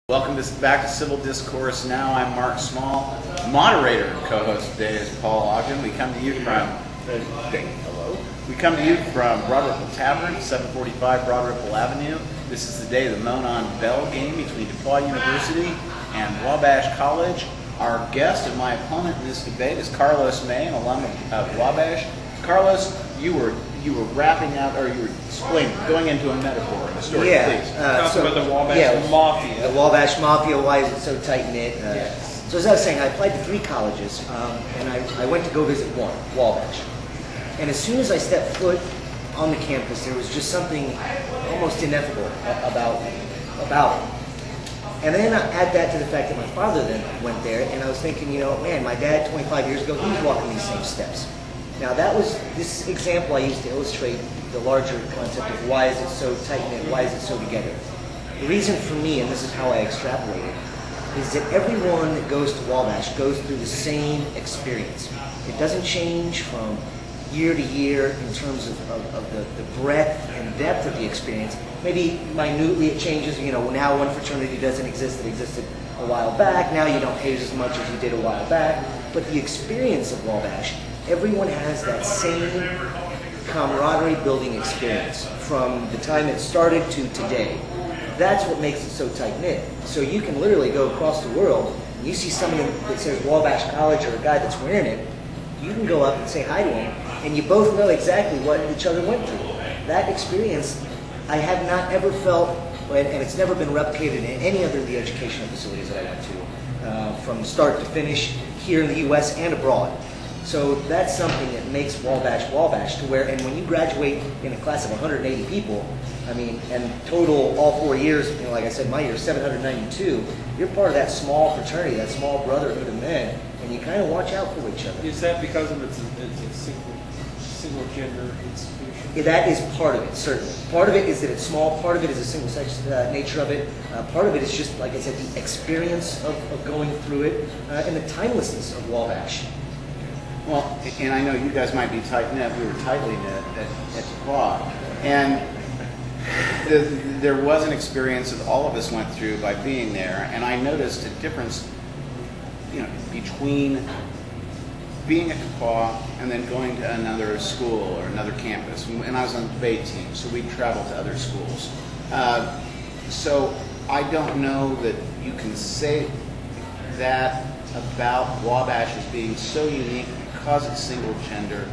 Welcome back to Civil Discourse Now. I'm Mark Small. Moderator and co-host today is Paul Ogden. We come to you from We come to you from Broad Ripple Tavern, 745 Broad Ripple Avenue. This is the day of the Monon Bell Game between DePauw University and Wabash College. Our guest and my opponent in this debate is Carlos May, an alum of Wabash. Carlos, you were wrapping out, or you were explaining, going into a metaphor in the story, please. Talk about the Wabash Mafia. The Wabash Mafia, why is it so tight-knit? So as I was saying, I applied to 3 colleges, and I went to go visit one, Wabash. And as soon as I stepped foot on the campus, there was just something almost ineffable about it. And then add that to the fact that my father then went there, and I was thinking, man, my dad 25 years ago, he was walking these same steps. Now that was this example I used to illustrate the larger concept of why is it so tight-knit, why is it so together. The reason for me, and this is how I extrapolate it, is that everyone that goes to Wabash goes through the same experience. It doesn't change from year to year in terms of the breadth and depth of the experience. Maybe minutely it changes, now one fraternity doesn't exist that existed a while back, now you don't pay as much as you did a while back, but the experience of Wabash, everyone has that same camaraderie building experience from the time it started to today. That's what makes it so tight-knit. So you can literally go across the world, and you see somebody that says Wabash College or a guy that's wearing it, you can go up and say hi to him, and you both know exactly what each other went through. That experience, I have not ever felt, and it's never been replicated in any other of the educational facilities that I went to, from start to finish here in the U.S. and abroad. So that's something that makes Wabash Wabash, to where, and when you graduate in a class of 180 people, and total all 4 years, like I said, my year is 792, you're part of that small fraternity, that small brotherhood of men, and you kind of watch out for each other. Is that because of it's a single gender institution? Yeah, that is part of it, certainly. Part of it is that it's small, part of it is a single sex nature of it, part of it is just, like I said, the experience of going through it, and the timelessness of Wabash. Well, and I know you guys might be tight-knit. We were tightly knit at DePauw. And there was an experience that all of us went through by being there, and I noticed a difference, between being at DePauw and then going to another school or another campus. And I was on the debate team, so we'd travel to other schools. So I don't know that you can say that about Wabash as being so unique because it's single gender.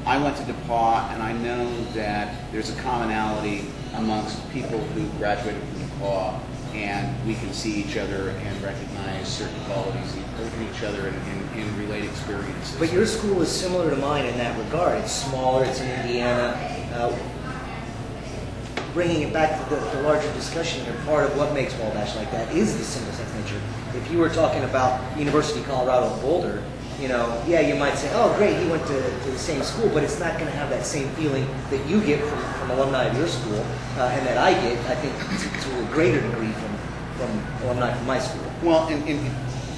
I went to DePauw, and I know that there's a commonality amongst people who graduated from DePauw, and we can see each other and recognize certain qualities in each other and relate experiences. But your school is similar to mine in that regard. It's smaller, it's in Indiana. Bringing it back to the larger discussion here, part of what makes Wabash like that is the single-sex nature. If you were talking about University of Colorado Boulder, you might say, oh, great, he went to the same school, but it's not going to have that same feeling that you get from alumni of your school, and that I get, I think, to a greater degree from alumni from my school. Well, and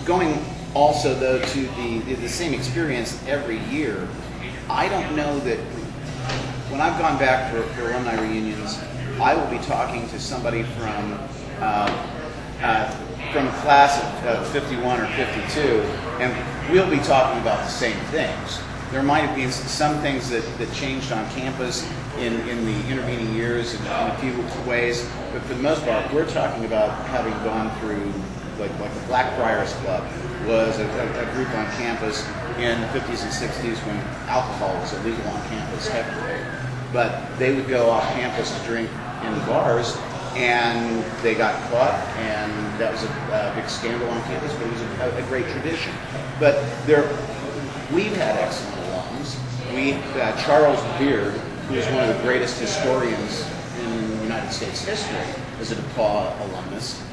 going also, though, to the same experience every year, I don't know that when I've gone back for alumni reunions, I will be talking to somebody from a class of 51 or 52, and we'll be talking about the same things. There might have been some things that changed on campus in the intervening years in a few ways, but for the most part, we're talking about having gone through, like the Blackfriars Club was a group on campus in the 50s and 60s when alcohol was illegal on campus heavily. But they would go off campus to drink in the bars, and they got caught, and that was a big scandal on campus, but it was a great tradition. But we've had excellent alums. Charles Beard, who is one of the greatest historians in United States history, is a DePauw alumnus.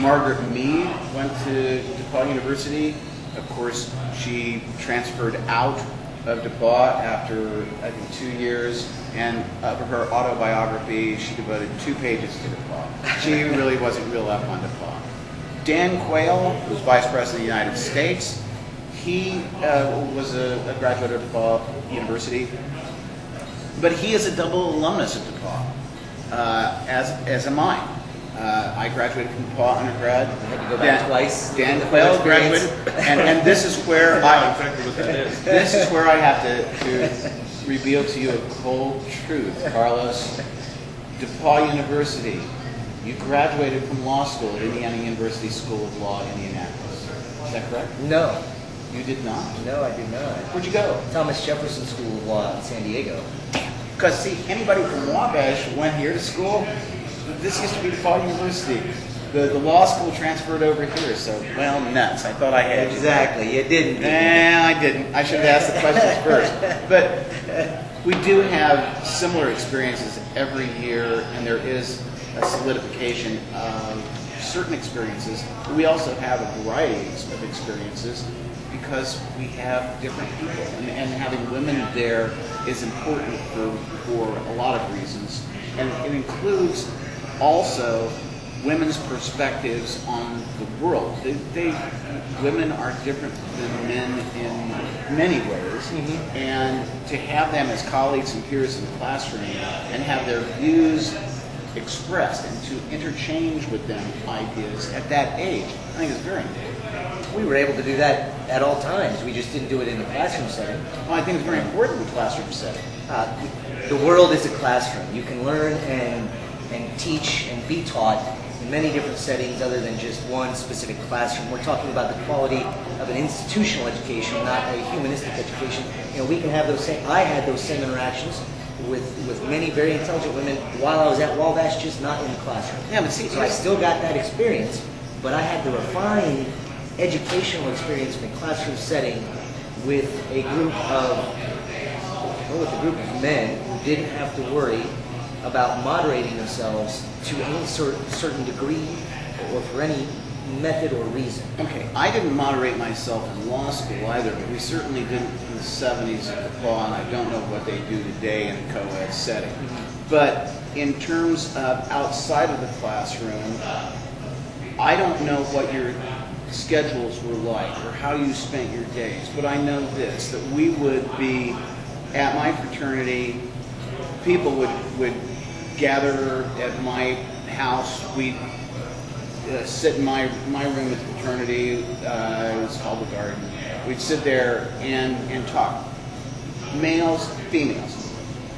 Margaret Mead went to DePauw University. Of course, she transferred out of DePauw after, I think, 2 years, and for her autobiography, she devoted 2 pages to DePauw. She really wasn't real up on DePauw. Dan Quayle was Vice President of the United States. He was a graduate of DePauw University, but he is a double alumnus of DePauw, as am I. I graduated from DePauw undergrad. I had to go back twice. Dan Quayle graduated, and this is where this is where I have to reveal to you a cold truth, Carlos. DePauw University. You graduated from law school at Indiana University School of Law, Indianapolis. Is that correct? No. You did not? No, I did not. Where'd you go? Thomas Jefferson School of Law in San Diego. Because, see, anybody from Wabash went here to school. This used to be DePauw University. The law school transferred over here, so, well, nuts. I thought I had you. Exactly, you didn't. I didn't. I should have asked the questions first. But we do have similar experiences every year, and there is a solidification of certain experiences. We also have a variety of experiences because we have different people, and having women there is important for a lot of reasons, and it includes also women's perspectives on the world. Women are different than men in many ways, and to have them as colleagues and peers in the classroom and have their views expressed and to interchange with them ideas at that age, I think is very important. We were able to do that at all times. We just didn't do it in the classroom setting. Well, I think it's very important in the classroom setting. The world is a classroom. You can learn and teach and be taught in many different settings other than just one specific classroom. We're talking about the quality of an institutional education, not a humanistic education. You know, we can have those same, I had those same interactions with many very intelligent women while I was at Wabash, just not in the classroom. Yeah, but see, so I still got that experience, but I had the refined educational experience in a classroom setting with a group of men who didn't have to worry about moderating themselves to any certain degree or for any method or reason. Okay, I didn't moderate myself in law school either, but we certainly didn't in the 70s at DePauw, and I don't know what they do today in a co-ed setting. But in terms of outside of the classroom, I don't know what your schedules were like or how you spent your days, but I know this, that we would be at my fraternity, people would gather at my house, we'd sit in my room at the fraternity, it was called the garden. We'd sit there and talk. Males, females.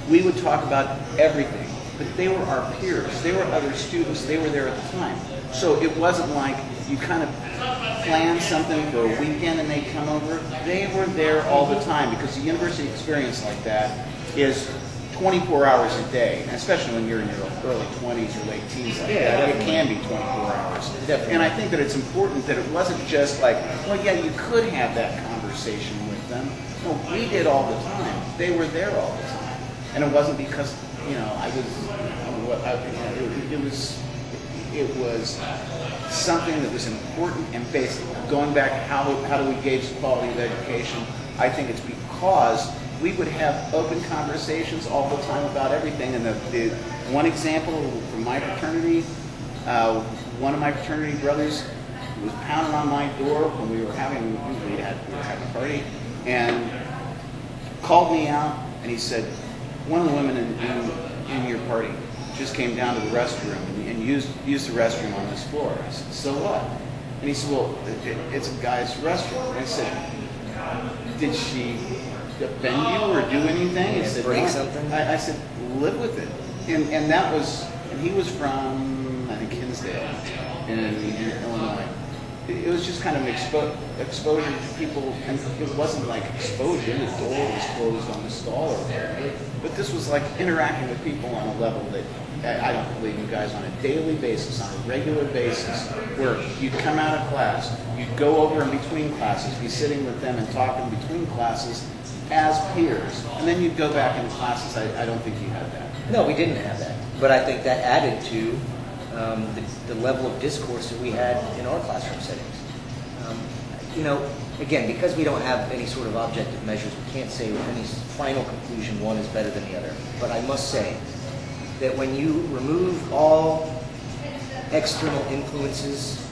We would talk about everything, but they were our peers. They were other students. They were there at the time. So it wasn't like you kind of plan something for a weekend and they come over. They were there all the time because the university experience like that is 24 hours a day, and especially when you're in your early 20s or late teens like that, it can be 24 hours. Definitely. And I think that it's important that it wasn't just like, well, yeah, you could have that conversation with them. No, we did all the time. They were there all the time. And it wasn't because, you know, it was something that was important and basic. Going back, how do we gauge the quality of education? I think it's because we would have open conversations all the time about everything. And the one example from my fraternity, one of my fraternity brothers was pounding on my door when we were having a party, and called me out, and he said, one of the women in your party just came down to the restroom and used the restroom on this floor. I said, so what? And he said, well, it's a guy's restroom. And I said, did she offend you or do anything? He said, break no. something? I said, live with it. And that was, and he was from, I think, Hinsdale in Illinois. It was just kind of exposure to people, and it wasn't like exposure, the door was closed on the stall or whatever. But this was like interacting with people on a level that I don't believe you guys on a daily basis, on a regular basis, where you'd come out of class, you'd go over in between classes, be sitting with them and talking between classes as peers, and then you'd go back into classes. I don't think you had that. No, we didn't have that. But I think that added to the level of discourse that we had in our classroom settings. You know, again, because we don't have any sort of objective measures, we can't say with any final conclusion one is better than the other. But I must say that when you remove all external influences,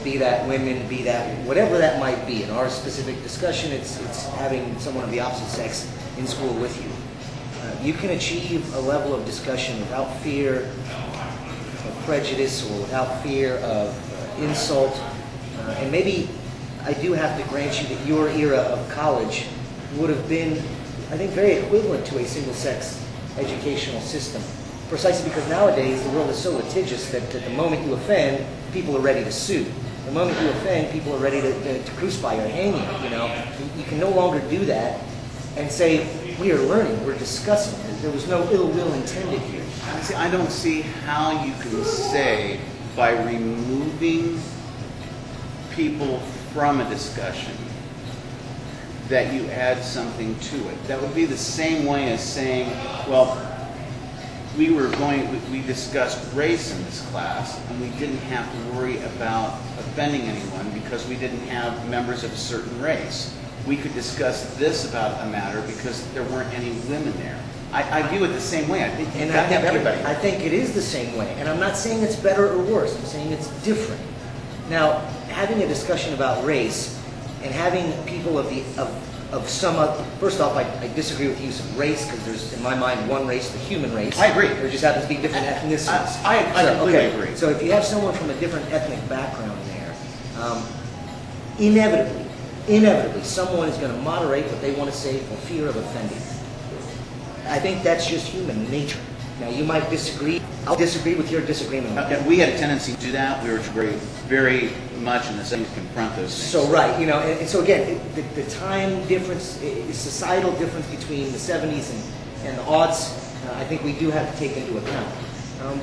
be that women, be that whatever that might be, in our specific discussion, it's having someone of the opposite sex in school with you. You can achieve a level of discussion without fear of of prejudice or without fear of insult. And maybe I do have to grant you that your era of college would have been, I think, very equivalent to a single-sex educational system. Precisely because nowadays the world is so litigious that the moment you offend, people are ready to sue. The moment you offend, people are ready to crucify you or hang you. You know, you can no longer do that and say, we are learning, we're discussing. There was no ill will intended here. See, I don't see how you can say by removing people from a discussion that you add something to it. That would be the same way as saying, well, we discussed race in this class, and we didn't have to worry about offending anyone because we didn't have members of a certain race. We could discuss this about a matter because there weren't any women there. I view it the same way. I think you got to have everybody. I think it is the same way, and I'm not saying it's better or worse. I'm saying it's different. Now, having a discussion about race and having people of some other, first off, I disagree with the use of race because there's, in my mind, one race, the human race. I agree. There just happens to be different ethnicities. I completely agree. So if you have someone from a different ethnic background there, inevitably, someone is going to moderate what they want to say for fear of offending. I think that's just human nature. Now, you might disagree. I'll disagree with your disagreement. We had a tendency to do that. We were very much in the same to confront those things. So, right, you know, and so again, the time difference, societal difference between the 70s and the aughts, I think we do have to take into account.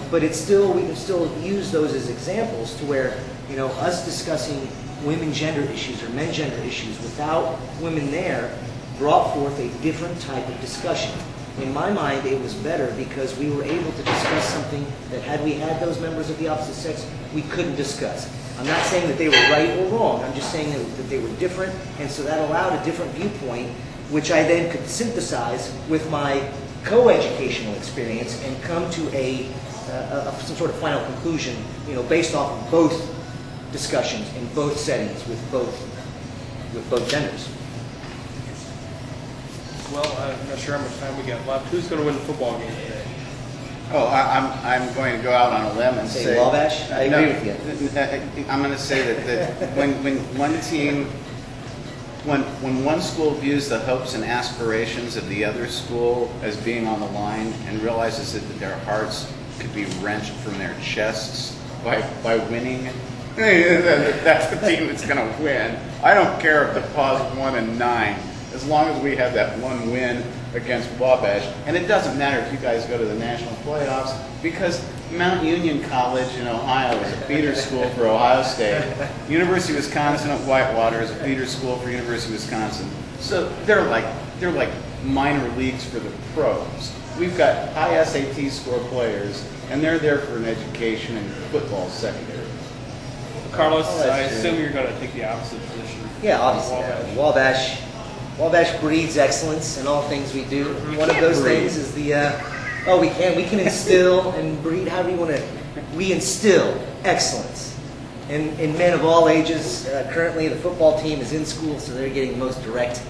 But it's still, we can still use those as examples to where, you know, us discussing women gender issues or men gender issues without women there brought forth a different type of discussion. In my mind, it was better because we were able to discuss something that had we had those members of the opposite sex, we couldn't discuss. I'm not saying that they were right or wrong. I'm just saying that they were different, and so that allowed a different viewpoint, which I then could synthesize with my co-educational experience and come to some sort of final conclusion, you know, based off of both discussions in both settings with both genders. Well, I'm not sure how much time we got left. Who's going to win the football game today? Oh, I'm going to go out on a limb and say Wabash. I agree with you. I'm going to say that when one team, when one school views the hopes and aspirations of the other school as being on the line and realizes that their hearts could be wrenched from their chests by winning, that's the team that's going to win. I don't care if DePauw's 1-9. As long as we have that one win against Wabash. And it doesn't matter if you guys go to the national playoffs because Mount Union College in Ohio is a feeder school for Ohio State. University of Wisconsin at Whitewater is a feeder school for University of Wisconsin. So they're like minor leagues for the pros. We've got high SAT score players, and they're there for an education, and football is secondary. Carlos, I assume you're going to take the opposite position. Yeah, obviously. Wabash breeds excellence in all things we do. One of those things is we can instill and breed, however you want to, we instill excellence in men of all ages. Currently the football team is in school, so they're getting the most direct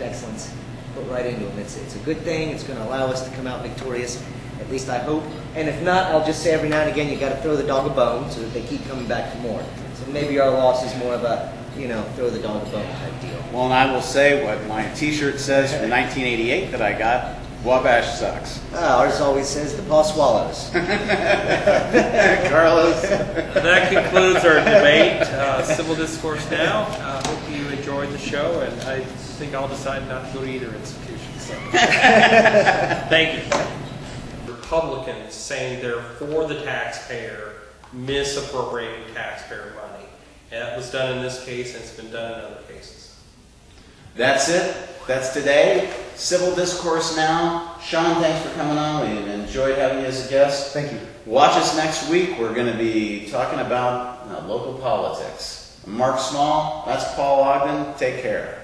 excellence put right into them. It's a good thing. It's going to allow us to come out victorious, at least I hope. And if not, I'll just say every now and again, you got to throw the dog a bone so that they keep coming back for more. So maybe our loss is more of a, you know, throw the dog a bone type deal. Well, and I will say what my T-shirt says from 1988 that I got: Wabash sucks. Ours always says DePauw swallows. Carlos. That concludes our debate. Civil Discourse Now. I hope you enjoyed the show, and I think I'll decide not to go to either institution. So. Thank you. Republicans saying they're for the taxpayer, misappropriating taxpayer money. And that was done in this case, and it's been done in other cases. That's it. That's today. Civil Discourse Now. Sean, thanks for coming on. We enjoyed having you as a guest. Thank you. Watch us next week. We're going to be talking about local politics. I'm Mark Small. That's Paul Ogden. Take care.